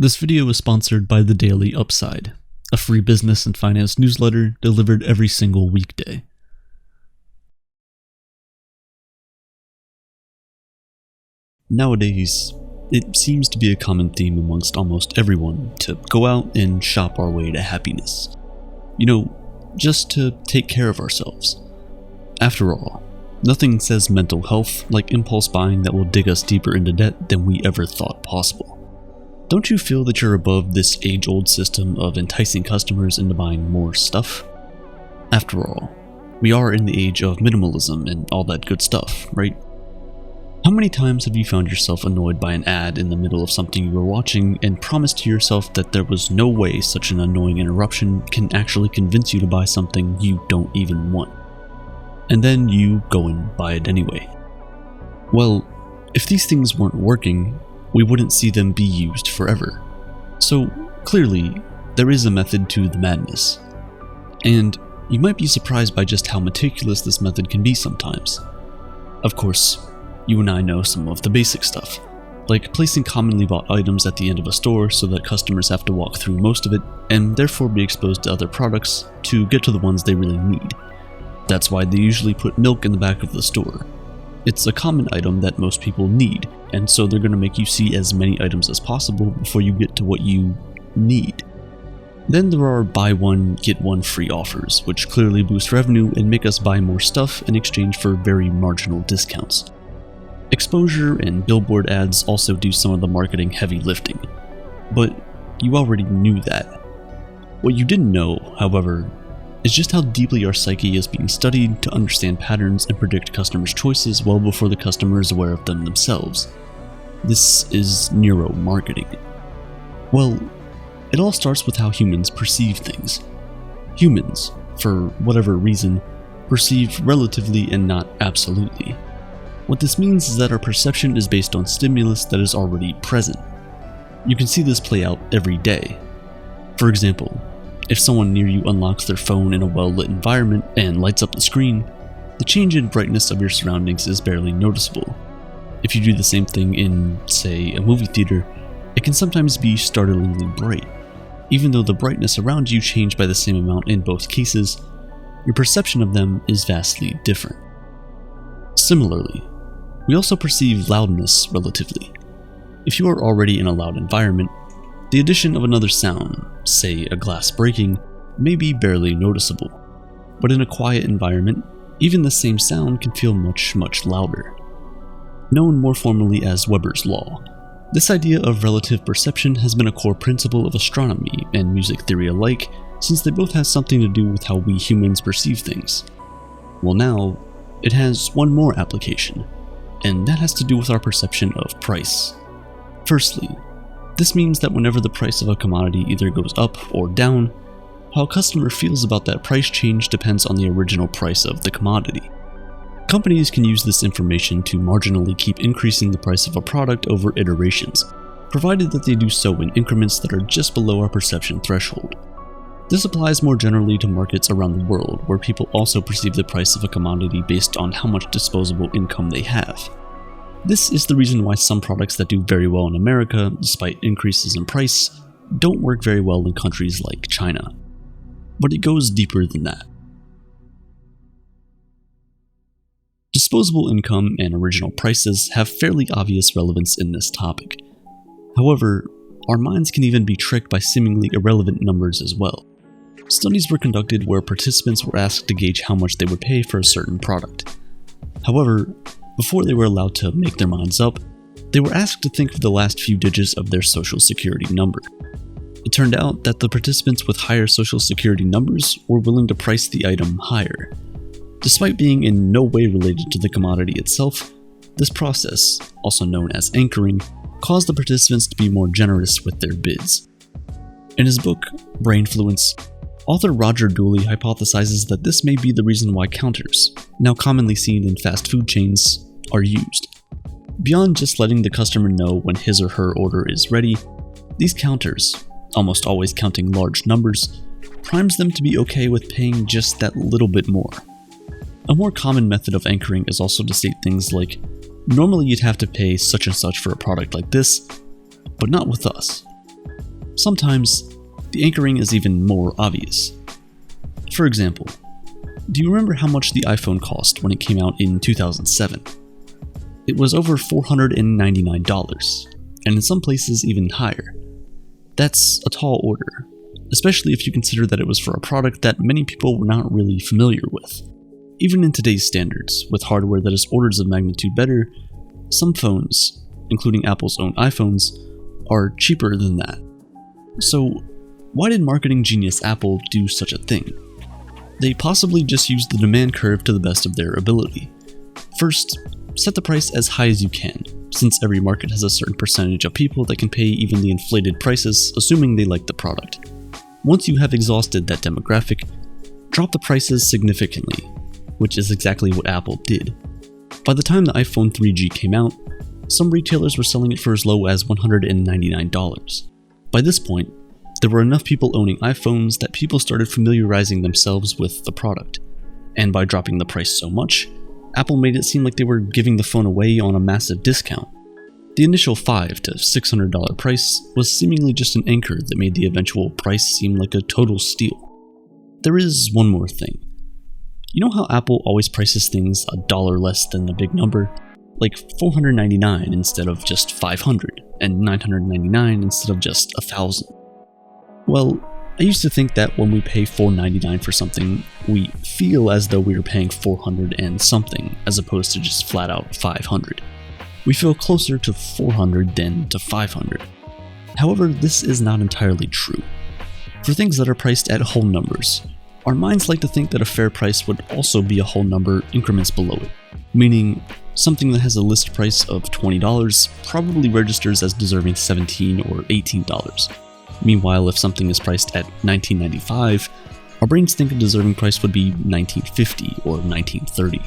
This video is sponsored by The Daily Upside, a free business and finance newsletter delivered every single weekday. Nowadays, it seems to be a common theme amongst almost everyone to go out and shop our way to happiness. Just to take care of ourselves. After all, nothing says mental health like impulse buying that will dig us deeper into debt than we ever thought possible. Don't you feel that you're above this age-old system of enticing customers into buying more stuff? After all, we are in the age of minimalism and all that good stuff, right? How many times have you found yourself annoyed by an ad in the middle of something you were watching and promised to yourself that there was no way such an annoying interruption can actually convince you to buy something you don't even want? And then you go and buy it anyway. Well, if these things weren't working, we wouldn't see them be used forever. So clearly, there is a method to the madness. And you might be surprised by just how meticulous this method can be sometimes. Of course, you and I know some of the basic stuff, like placing commonly bought items at the end of a store so that customers have to walk through most of it and therefore be exposed to other products to get to the ones they really need. That's why they usually put milk in the back of the store. It's a common item that most people need, and so they're going to make you see as many items as possible before you get to what you need. Then there are buy one, get one free offers, which clearly boost revenue and make us buy more stuff in exchange for very marginal discounts. Exposure and billboard ads also do some of the marketing heavy lifting, but you already knew that. What you didn't know, however, is just how deeply our psyche is being studied to understand patterns and predict customers' choices well before the customer is aware of them themselves. This is neuromarketing. Well, it all starts with how humans perceive things. Humans, for whatever reason, perceive relatively and not absolutely. What this means is that our perception is based on stimulus that is already present. You can see this play out every day. For example, if someone near you unlocks their phone in a well-lit environment and lights up the screen, the change in brightness of your surroundings is barely noticeable. If you do the same thing in, say, a movie theater, it can sometimes be startlingly bright. Even though the brightness around you changed by the same amount in both cases, your perception of them is vastly different. Similarly, we also perceive loudness relatively. If you are already in a loud environment, the addition of another sound, say a glass breaking, may be barely noticeable. But in a quiet environment, even the same sound can feel much, much louder. Known more formally as Weber's Law, this idea of relative perception has been a core principle of astronomy and music theory alike, since they both have something to do with how we humans perceive things. Well, now, it has one more application, and that has to do with our perception of price. Firstly, this means that whenever the price of a commodity either goes up or down, how a customer feels about that price change depends on the original price of the commodity. Companies can use this information to marginally keep increasing the price of a product over iterations, provided that they do so in increments that are just below our perception threshold. This applies more generally to markets around the world, where people also perceive the price of a commodity based on how much disposable income they have. This is the reason why some products that do very well in America, despite increases in price, don't work very well in countries like China. But it goes deeper than that. Disposable income and original prices have fairly obvious relevance in this topic. However, our minds can even be tricked by seemingly irrelevant numbers as well. Studies were conducted where participants were asked to gauge how much they would pay for a certain product. However, before they were allowed to make their minds up, they were asked to think of the last few digits of their social security number. It turned out that the participants with higher social security numbers were willing to price the item higher. Despite being in no way related to the commodity itself, this process, also known as anchoring, caused the participants to be more generous with their bids. In his book, Brainfluence, author Roger Dooley hypothesizes that this may be the reason why counters, now commonly seen in fast food chains, are used. Beyond just letting the customer know when his or her order is ready, these counters, almost always counting large numbers, primes them to be okay with paying just that little bit more. A more common method of anchoring is also to state things like, normally you'd have to pay such and such for a product like this, but not with us. sometimes the anchoring is even more obvious. For example, do you remember how much the iPhone cost when it came out in 2007? It was over $499, and in some places even higher. That's a tall order, especially if you consider that it was for a product that many people were not really familiar with. Even in today's standards, with hardware that is orders of magnitude better, some phones, including Apple's own iPhones, are cheaper than that. So, why did marketing genius Apple do such a thing? They possibly just used the demand curve to the best of their ability. First, set the price as high as you can, since every market has a certain percentage of people that can pay even the inflated prices, assuming they like the product. Once you have exhausted that demographic, drop the prices significantly, which is exactly what Apple did. By the time the iPhone 3G came out, some retailers were selling it for as low as $199. By this point, there were enough people owning iPhones that people started familiarizing themselves with the product. And by dropping the price so much, Apple made it seem like they were giving the phone away on a massive discount. The initial $500 to $600 price was seemingly just an anchor that made the eventual price seem like a total steal. There is one more thing. You know how Apple always prices things $1 less than the big number? Like $499 instead of just $500, and $999 instead of just $1,000. Well, I used to think that when we pay $499 for something, we feel as though we are paying $400 and something, as opposed to just flat out $500. We feel closer to $400 than to $500. However, this is not entirely true. For things that are priced at whole numbers, our minds like to think that a fair price would also be a whole number increments below it, meaning something that has a list price of $20 probably registers as deserving $17 or $18. Meanwhile, if something is priced at $19.95, our brains think a deserving price would be $19.50 or $19.30.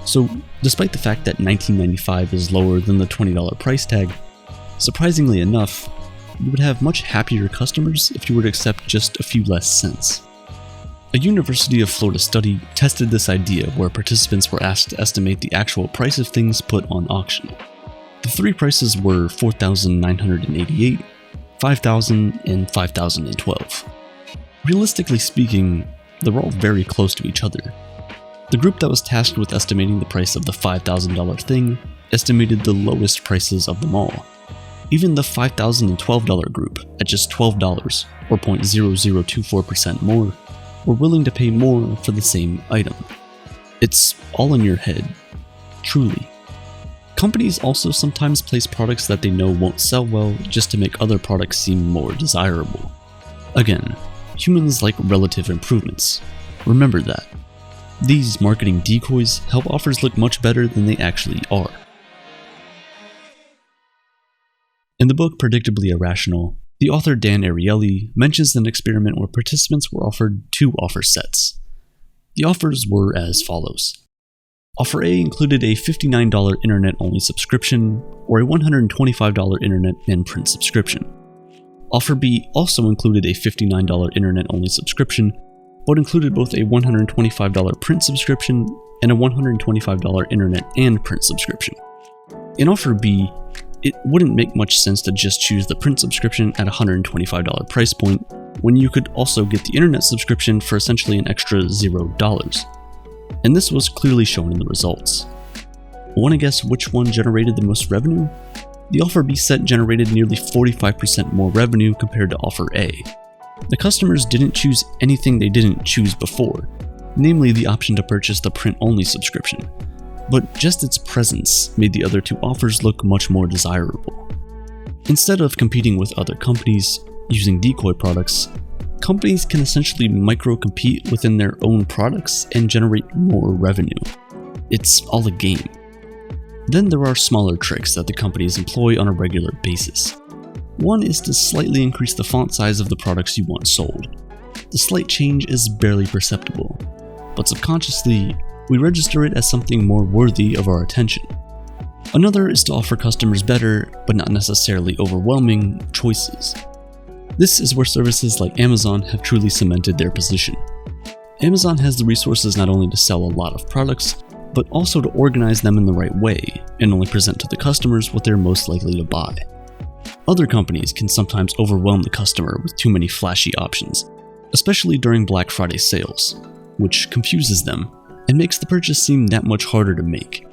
So, despite the fact that $19.95 is lower than the $20 price tag, surprisingly enough, you would have much happier customers if you were to accept just a few less cents. A University of Florida study tested this idea where participants were asked to estimate the actual price of things put on auction. The three prices were $4,988, $5,000, and $5,012. Realistically speaking, they were all very close to each other. The group that was tasked with estimating the price of the $5,000 thing estimated the lowest prices of them all. Even the $5,012 group, at just $12, or 0.0024% more, were willing to pay more for the same item. It's all in your head, truly. Companies also sometimes place products that they know won't sell well just to make other products seem more desirable. Again, humans like relative improvements. Remember that. These marketing decoys help offers look much better than they actually are. In the book Predictably Irrational, the author Dan Ariely mentions an experiment where participants were offered two offer sets. The offers were as follows. Offer A included a $59 internet-only subscription or a $125 internet and print subscription. Offer B also included a $59 internet-only subscription, but included both a $125 print subscription and a $125 internet and print subscription. In Offer B, it wouldn't make much sense to just choose the print subscription at a $125 price point when you could also get the internet subscription for essentially an extra $0. And this was clearly shown in the results. Want to guess which one generated the most revenue? The Offer B set generated nearly 45% more revenue compared to Offer A. The customers didn't choose anything they didn't choose before, namely the option to purchase the print-only subscription, but just its presence made the other two offers look much more desirable. Instead of competing with other companies using decoy products, companies can essentially micro-compete within their own products and generate more revenue. It's all a game. Then there are smaller tricks that the companies employ on a regular basis. One is to slightly increase the font size of the products you want sold. The slight change is barely perceptible, but subconsciously, we register it as something more worthy of our attention. Another is to offer customers better, but not necessarily overwhelming, choices. This is where services like Amazon have truly cemented their position. Amazon has the resources not only to sell a lot of products, but also to organize them in the right way and only present to the customers what they're most likely to buy. Other companies can sometimes overwhelm the customer with too many flashy options, especially during Black Friday sales, which confuses them and makes the purchase seem that much harder to make.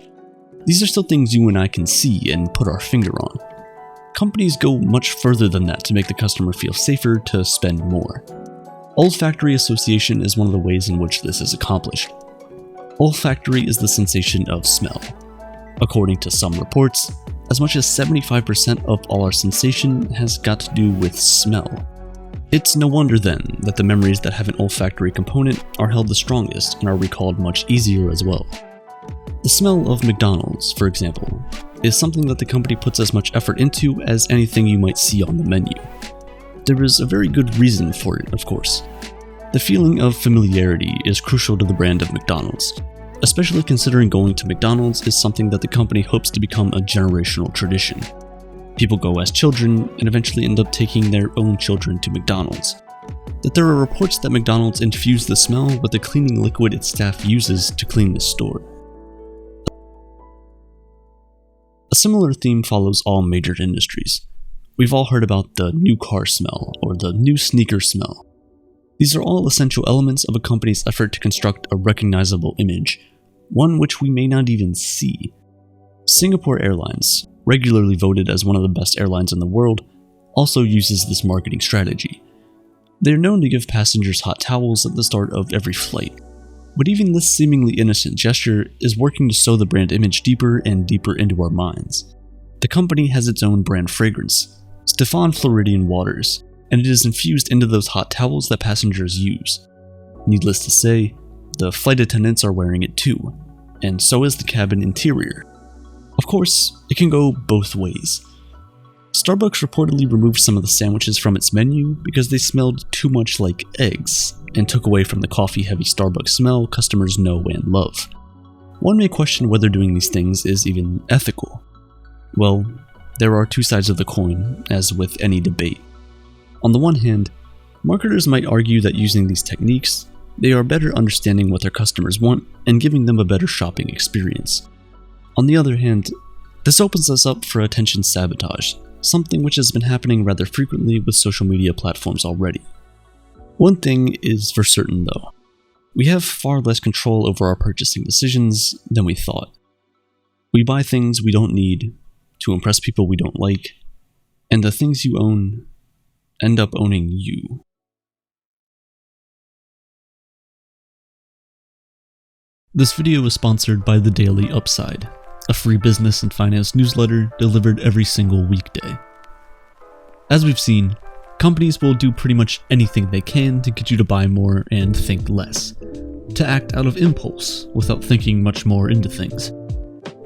These are still things you and I can see and put our finger on. Companies go much further than that to make the customer feel safer to spend more. Olfactory association is one of the ways in which this is accomplished. Olfactory is the sensation of smell. According to some reports, as much as 75% of all our sensation has got to do with smell. It's no wonder then that the memories that have an olfactory component are held the strongest and are recalled much easier as well. The smell of McDonald's, for example, is something that the company puts as much effort into as anything you might see on the menu. There is a very good reason for it, of course. The feeling of familiarity is crucial to the brand of McDonald's, especially considering going to McDonald's is something that the company hopes to become a generational tradition. People go as children and eventually end up taking their own children to McDonald's. That there are reports that McDonald's infused the smell with the cleaning liquid its staff uses to clean the store. A similar theme follows all major industries. We've all heard about the new car smell or the new sneaker smell. These are all essential elements of a company's effort to construct a recognizable image, one which we may not even see. Singapore Airlines, regularly voted as one of the best airlines in the world, also uses this marketing strategy. They are known to give passengers hot towels at the start of every flight. But even this seemingly innocent gesture is working to sew the brand image deeper and deeper into our minds. The company has its own brand fragrance, Stefan Floridian Waters, and it is infused into those hot towels that passengers use. Needless to say, the flight attendants are wearing it too, and so is the cabin interior. Of course, it can go both ways. Starbucks reportedly removed some of the sandwiches from its menu because they smelled too much like eggs, and took away from the coffee-heavy Starbucks smell customers know and love. One may question whether doing these things is even ethical. Well, there are two sides of the coin, as with any debate. On the one hand, marketers might argue that using these techniques, they are better understanding what their customers want and giving them a better shopping experience. On the other hand, this opens us up for attention sabotage, something which has been happening rather frequently with social media platforms already. One thing is for certain though, we have far less control over our purchasing decisions than we thought. We buy things we don't need to impress people we don't like, and the things you own end up owning you. This video is sponsored by The Daily Upside, a free business and finance newsletter delivered every single weekday. As we've seen, companies will do pretty much anything they can to get you to buy more and think less, to act out of impulse without thinking much more into things.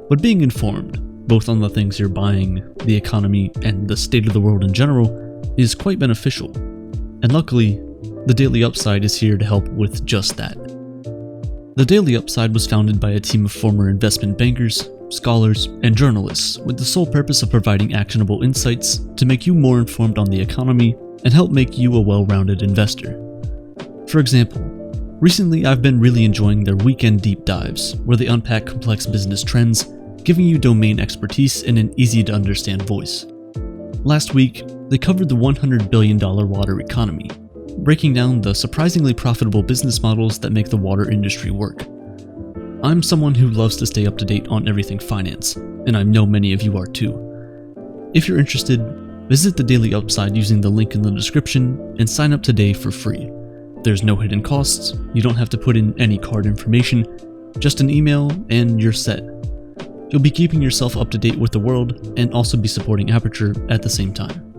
But being informed, both on the things you're buying, the economy, and the state of the world in general, is quite beneficial. And luckily, The Daily Upside is here to help with just that. The Daily Upside was founded by a team of former investment bankers, scholars, and journalists with the sole purpose of providing actionable insights to make you more informed on the economy and help make you a well-rounded investor. For example, recently I've been really enjoying their weekend deep dives, where they unpack complex business trends, giving you domain expertise in an easy-to-understand voice. Last week, they covered the $100 billion water economy, breaking down the surprisingly profitable business models that make the water industry work. I'm someone who loves to stay up to date on everything finance, and I know many of you are too. If you're interested, visit the Daily Upside using the link in the description and sign up today for free. There's no hidden costs, you don't have to put in any card information, just an email and you're set. You'll be keeping yourself up to date with the world and also be supporting Aperture at the same time.